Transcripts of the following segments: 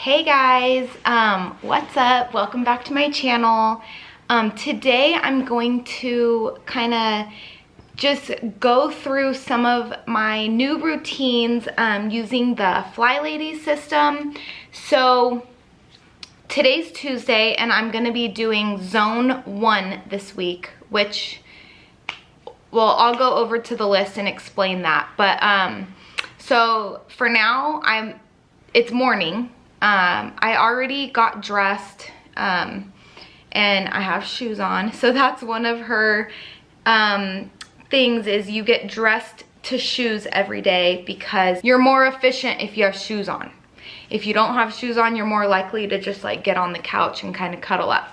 Hey guys, what's up? Welcome back to my channel. Today I'm going to kind of just go through some of my new routines using the FlyLady system. So today's Tuesday and I'm going to be doing zone 1 this week, which, well, I'll go over to the list and explain that. But so for now, it's morning. I already got dressed and I have shoes on. So that's one of her things, is you get dressed to shoes every day because you're more efficient if you have shoes on. If you don't have shoes on, you're more likely to just like get on the couch and kind of cuddle up.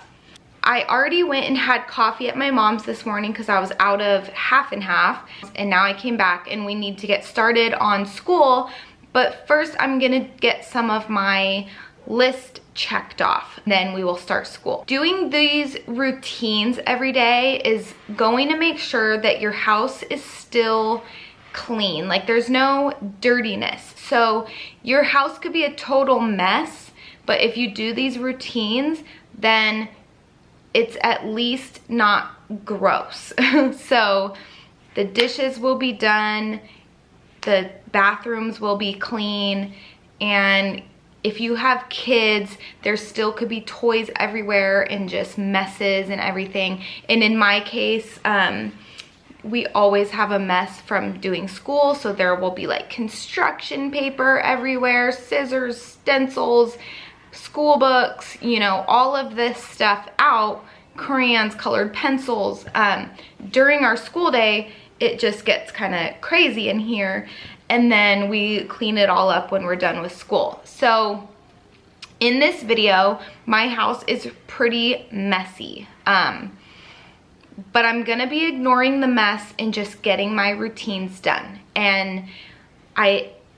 I already went and had coffee at my mom's this morning because I was out of half and half, and now I came back and we need to get started on school. But first I'm gonna get some of my list checked off, then we will start school. Doing these routines every day is going to make sure that your house is still clean, like there's no dirtiness. So your house could be a total mess, but if you do these routines, then it's at least not gross. So the dishes will be done, the bathrooms will be clean, and if you have kids, there still could be toys everywhere and just messes and everything. And in my case, we always have a mess from doing school, so there will be like construction paper everywhere, scissors, stencils, school books, you know, all of this stuff out, crayons, colored pencils. During our school day, it just gets kind of crazy in here, and then we clean it all up when we're done with school. So in this video, my house is pretty messy, but I'm gonna be ignoring the mess and just getting my routines done. And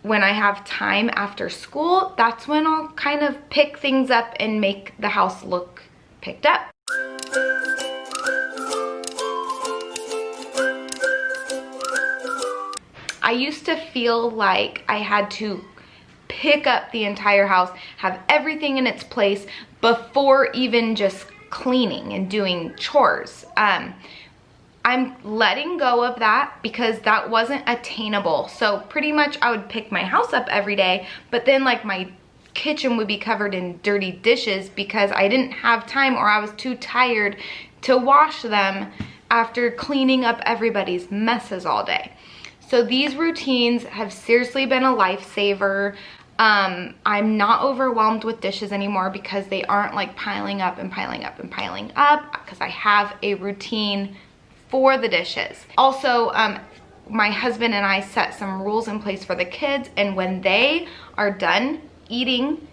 when I have time after school, that's when I'll kind of pick things up and make the house look picked up. I used to feel like I had to pick up the entire house, have everything in its place before even just cleaning and doing chores. I'm letting go of that because that wasn't attainable. So pretty much I would pick my house up every day, but then like my kitchen would be covered in dirty dishes because I didn't have time, or I was too tired to wash them after cleaning up everybody's messes all day. So these routines have seriously been a lifesaver. I'm not overwhelmed with dishes anymore because they aren't like piling up and piling up and piling up, because I have a routine for the dishes. Also, my husband and I set some rules in place for the kids, and when they are done eating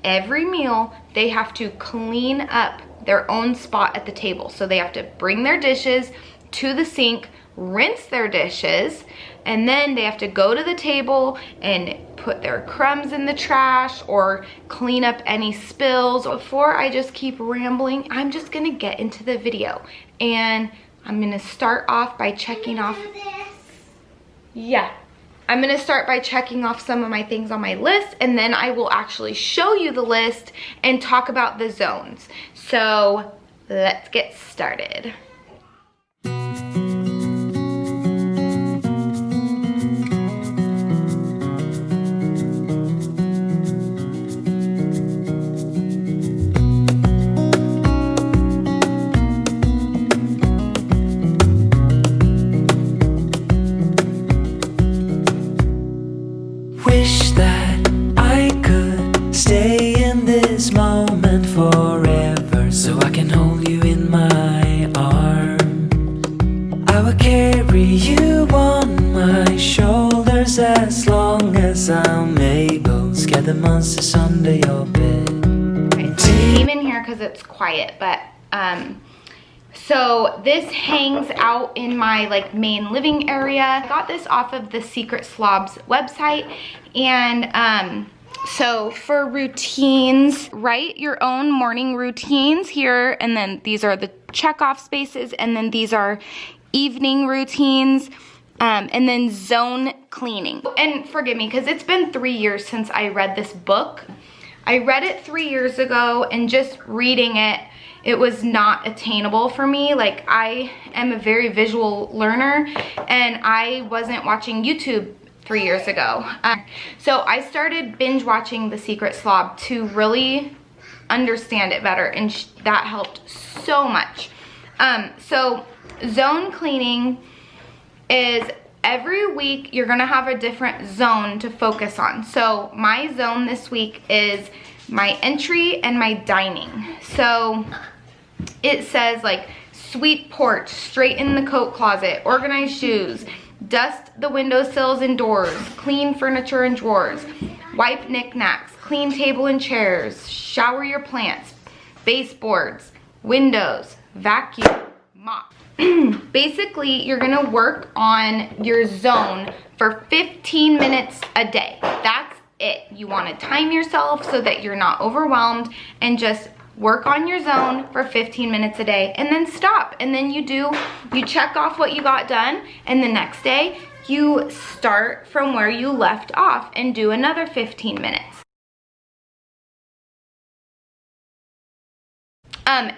every meal, they have to clean up their own spot at the table. So they have to bring their dishes to the sink, rinse their dishes, and then they have to go to the table and put their crumbs in the trash or clean up any spills. Before I just keep rambling, I'm just gonna get into the video, and I'm gonna start off by checking off. Yeah, I'm gonna start by checking off some of my things on my list, and then I will actually show you the list and talk about the zones. So let's get started. Wish that I could stay in this moment forever, so I can hold you in my arms. I will carry you on my shoulders as long as I'm able. Scare the monsters under your bed. Right, so I came in here because it's quiet, but so this hangs out in my like main living area. I got this off of the Secret Slob's website, and so for routines, write your own morning routines here, and then these are the check-off spaces, and then these are evening routines, and then zone cleaning. And forgive me, because it's been 3 years since I read this book. I read it 3 years ago, and just reading it, it was not attainable for me. Like, I am a very visual learner, and I wasn't watching YouTube 3 years ago. So I started binge watching The Secret Slob to really understand it better, and that helped so much. So zone cleaning is every week you're gonna have a different zone to focus on. So my zone this week is my entry and my dining. So it says like sweep porch, straighten the coat closet, organize shoes, dust the windowsills and doors, clean furniture and drawers, wipe knickknacks, clean table and chairs, shower your plants, baseboards, windows, vacuum, mop. Basically, you're gonna work on your zone for 15 minutes a day. That's it. You wanna time yourself so that you're not overwhelmed, and just work on your zone for 15 minutes a day, and then stop. And then you check off what you got done, and the next day you start from where you left off and do another 15 minutes.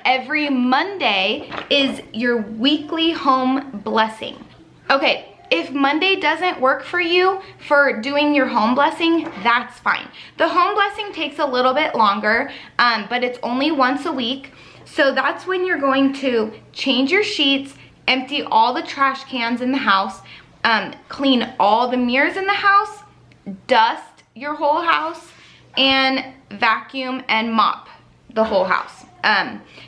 Every Monday is your weekly home blessing. Okay, if Monday doesn't work for you for doing your home blessing, that's fine. The home blessing takes a little bit longer, but it's only once a week. So that's when you're going to change your sheets, empty all the trash cans in the house, clean all the mirrors in the house, dust your whole house, and vacuum and mop the whole house.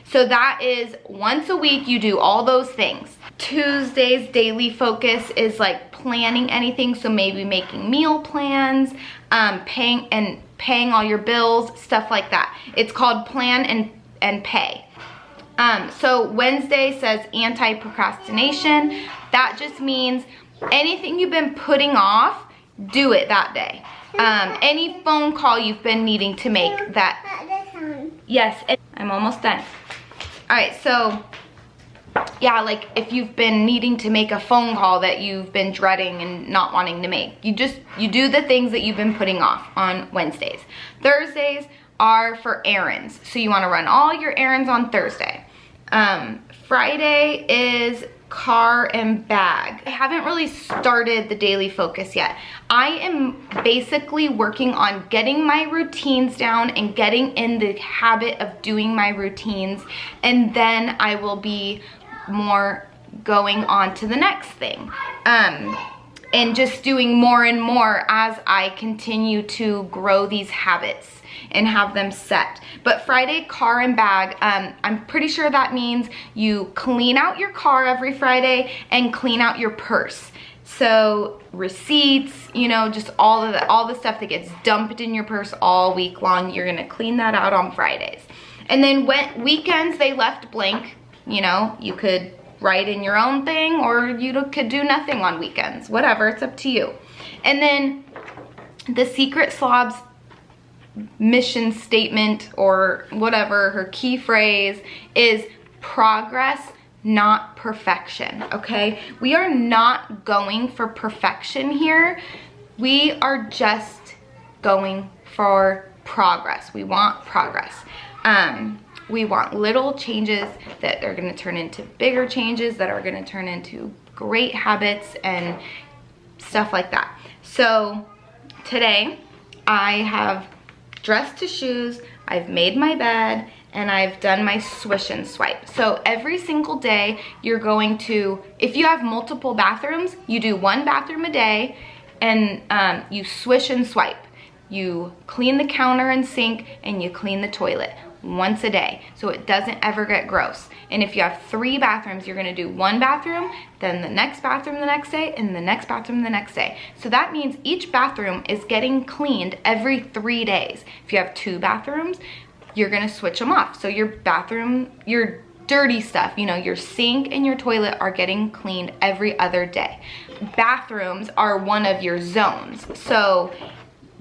So that is once a week. You do all those things. Tuesday's daily focus is like planning anything. So maybe making meal plans, paying all your bills, stuff like that. It's called plan and pay. So Wednesday says anti-procrastination. That just means anything you've been putting off, do it that day. Any phone call you've been needing to make, yes, I'm almost done. All right, so yeah, like if you've been needing to make a phone call that you've been dreading and not wanting to make, you do the things that you've been putting off on Wednesdays. Thursdays are for errands, so you want to run all your errands on Thursday. Friday is car and bag. I haven't really started the daily focus yet. I am basically working on getting my routines down and getting in the habit of doing my routines, and then I will be more going on to the next thing. And just doing more and more as I continue to grow these habits and have them set. But Friday, car and bag, I'm pretty sure that means you clean out your car every Friday and clean out your purse. So receipts, you know, just all the stuff that gets dumped in your purse all week long, you're gonna clean that out on Fridays. And then weekends, they left blank. You know, you could write in your own thing, or you could do nothing on weekends. Whatever, it's up to you. And then the Secret Slob's mission statement, or whatever, her key phrase is progress, not perfection, okay? We are not going for perfection here. We are just going for progress. We want progress. We want little changes that are gonna turn into bigger changes, that are gonna turn into great habits and stuff like that. So today I have dressed to shoes, I've made my bed, and I've done my swish and swipe. So every single day you're going to, if you have multiple bathrooms, you do one bathroom a day, and you swish and swipe. You clean the counter and sink, and you clean the toilet once a day, so it doesn't ever get gross. And if you have 3 bathrooms, you're gonna do one bathroom, then the next bathroom the next day, and the next bathroom the next day. So that means each bathroom is getting cleaned every 3 days. If you have 2 bathrooms, you're gonna switch them off. So your bathroom, your dirty stuff, you know, your sink and your toilet are getting cleaned every other day. Bathrooms are one of your zones. So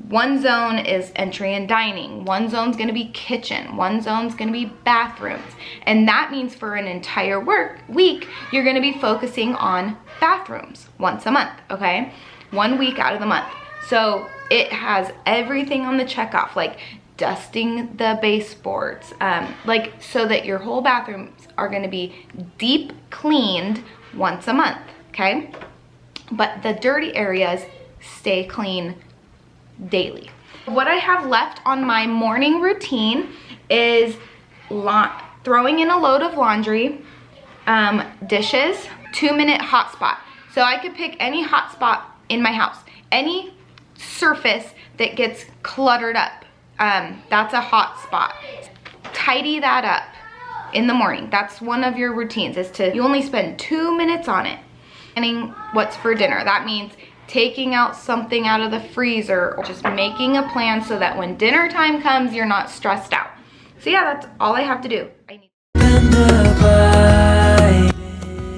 one zone is entry and dining, one zone's gonna be kitchen, one zone's gonna be bathrooms. And that means for an entire week, you're gonna be focusing on bathrooms once a month, okay? 1 week out of the month. So it has everything on the checkoff, like dusting the baseboards, like so that your whole bathrooms are gonna be deep cleaned once a month, okay? But the dirty areas stay clean daily. What I have left on my morning routine is throwing in a load of laundry, dishes, 2-minute hotspot. So I could pick any hotspot in my house, any surface that gets cluttered up. That's a hotspot. Tidy that up in the morning. That's one of your routines, is you only spend 2 minutes on it. Planning what's for dinner. That means taking out something out of the freezer, or just making a plan so that when dinner time comes, you're not stressed out. So yeah, that's all I have to do.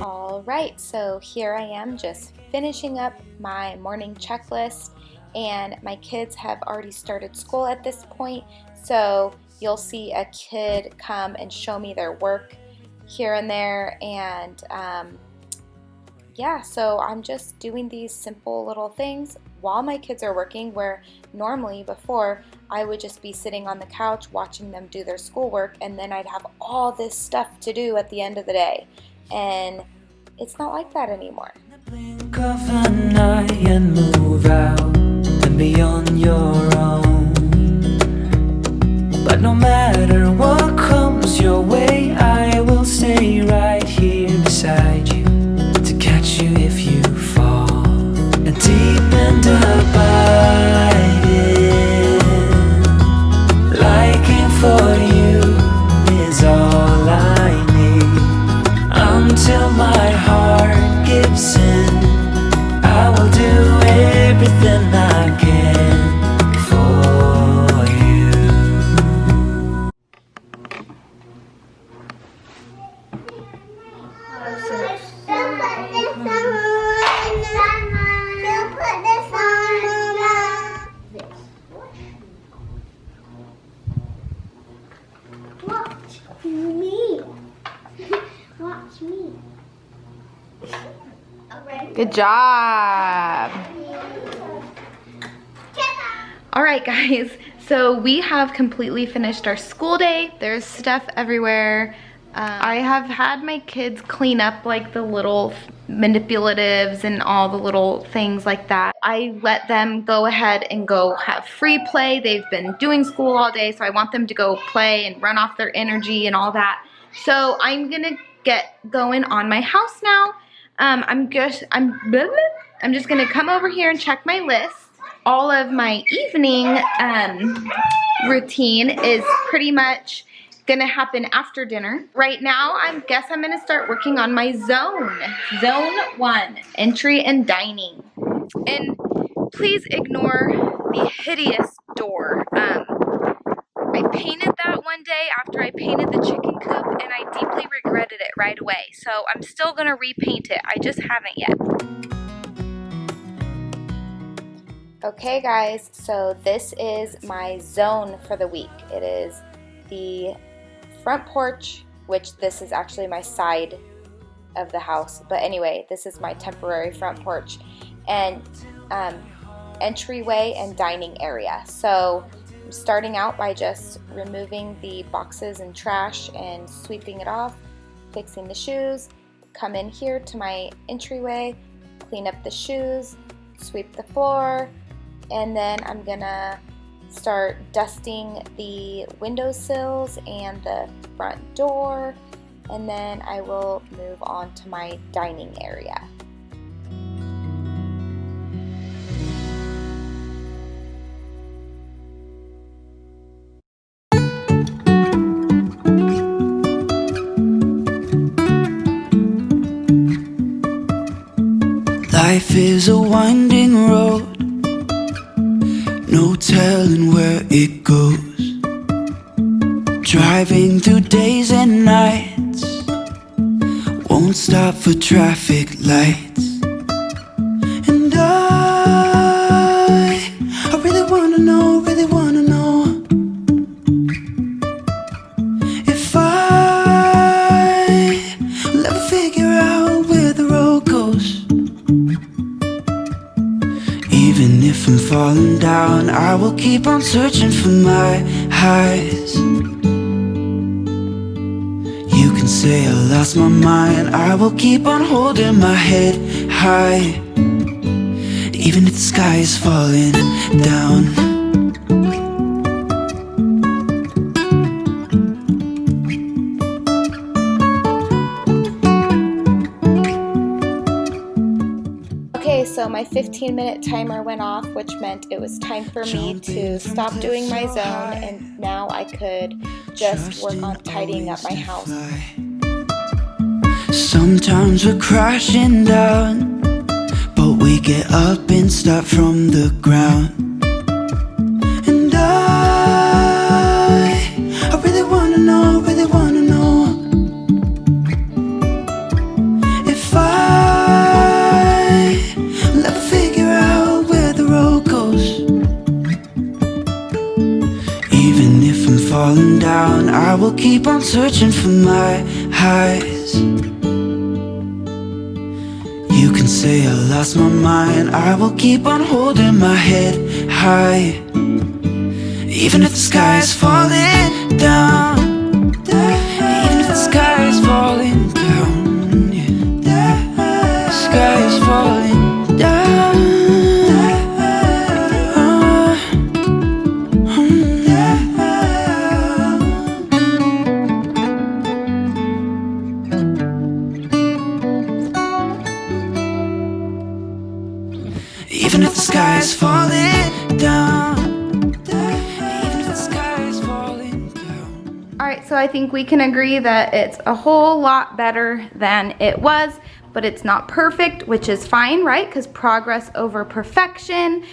All right, so here I am just finishing up my morning checklist, and my kids have already started school at this point, so you'll see a kid come and show me their work here and there, and yeah, so I'm just doing these simple little things while my kids are working, where normally before I would just be sitting on the couch watching them do their schoolwork, and then I'd have all this stuff to do at the end of the day, and it's not like that anymore. Blink of an eye and move out and be on your own. But no matter what comes your way, I will stay right here beside you to catch you if you fall. And deep and abiding, liking for you is all I need. Until my heart gives in, I will do everything I can for you. Watch me. Watch me. Good job. All right, guys, so we have completely finished our school day. There's stuff everywhere. I have had my kids clean up like the little manipulatives and all the little things like that. I let them go ahead and go have free play. They've been doing school all day, so I want them to go play and run off their energy and all that. So I'm gonna get going on my house now. I'm just gonna come over here and check my list. All of my evening routine is pretty much gonna happen after dinner. Right now, I guess I'm gonna start working on my zone. Zone 1, entry and dining. And please ignore the hideous door. I painted that one day after I painted the chicken coop, and I deeply regretted it right away. So I'm still gonna repaint it. I just haven't yet. Okay guys, so this is my zone for the week. It is the front porch, which this is actually my side of the house. But anyway, this is my temporary front porch, and entryway and dining area. So I'm starting out by just removing the boxes and trash and sweeping it off, fixing the shoes, come in here to my entryway, clean up the shoes, sweep the floor, and then I'm gonna start dusting the windowsills and the front door, and then I will move on to my dining area. Life is a winding road, no telling where it goes. Driving through days and nights, won't stop for traffic lights. And I really wanna know, if I will ever figure out where the road goes. Even if I'm falling down, I will keep on searching for my highs. You can say I lost my mind, I will keep on holding my head high, even if the sky is falling down. Okay, so my 15-minute timer went off, which meant it was time for me to stop doing my zone, and now I could just work on tidying up my house. Sometimes we're crashing down, but we get up and start from the ground. And I really wanna know, if I'll ever figure out where the road goes. Even if I'm falling down, I will keep on searching for my highs. You can say I lost my mind, I will keep on holding my head high, even if the sky is falling down. Even if the sky is falling down, yeah. The sky is falling down. Even if the sky is falling down. Even if the sky is falling down. Alright, so I think we can agree that it's a whole lot better than it was, but it's not perfect, which is fine, right? Because progress over perfection.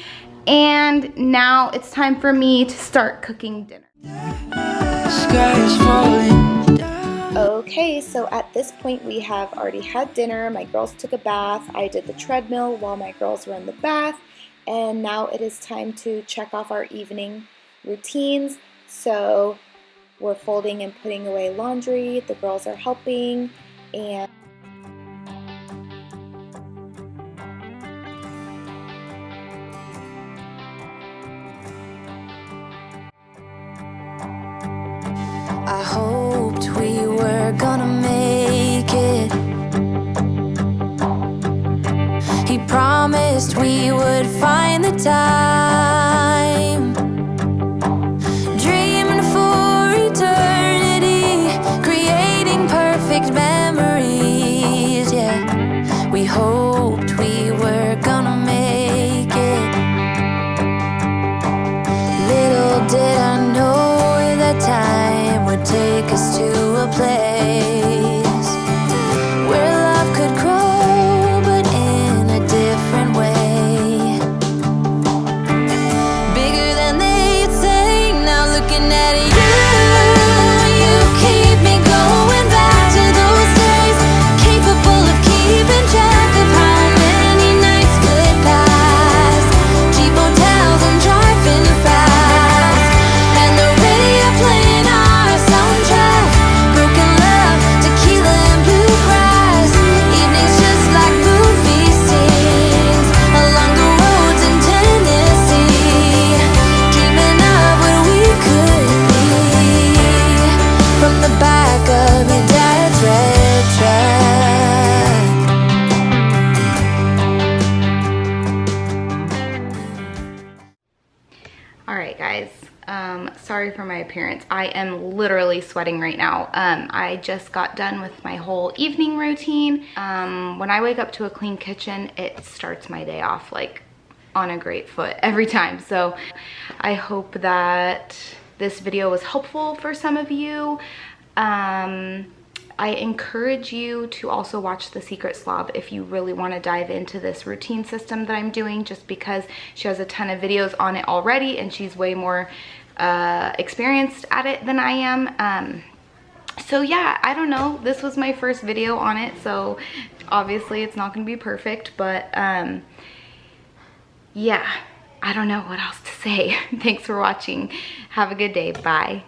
And now it's time for me to start cooking dinner. The sky is falling down. Okay, so at this point we have already had dinner. My girls took a bath. I did the treadmill while my girls were in the bath. And now it is time to check off our evening routines. So we're folding and putting away laundry. The girls are helping. And I hoped we were gonna make it. He promised we would find the time, dreaming for eternity, creating perfect memories. Yeah, we hoped we were gonna make it. Little did I know that time would take us to a place where love could grow, but in a different way. Bigger than they'd say. Now looking at you, you keep me going back to those days, capable of keeping track of how many nights could pass. Cheap hotels and driving fast, and the radio playing our soundtrack. Broken love, tequila and bluegrass. Evenings just like movie scenes along the roads in Tennessee. Dreaming of what we could be from the back of your dad's red truck. alright guys, sorry for my appearance. I am literally sweating right now. I just got done with my whole evening routine. When I wake up to a clean kitchen, it starts my day off like on a great foot every time. So I hope that this video was helpful for some of you. I encourage you to also watch The Secret Slob if you really want to dive into this routine system that I'm doing, just because she has a ton of videos on it already and she's way more experienced at it than I am. So yeah, I don't know, this was my first video on it, so obviously it's not gonna be perfect, but yeah, I don't know what else to say. Thanks for watching. Have a good day. Bye.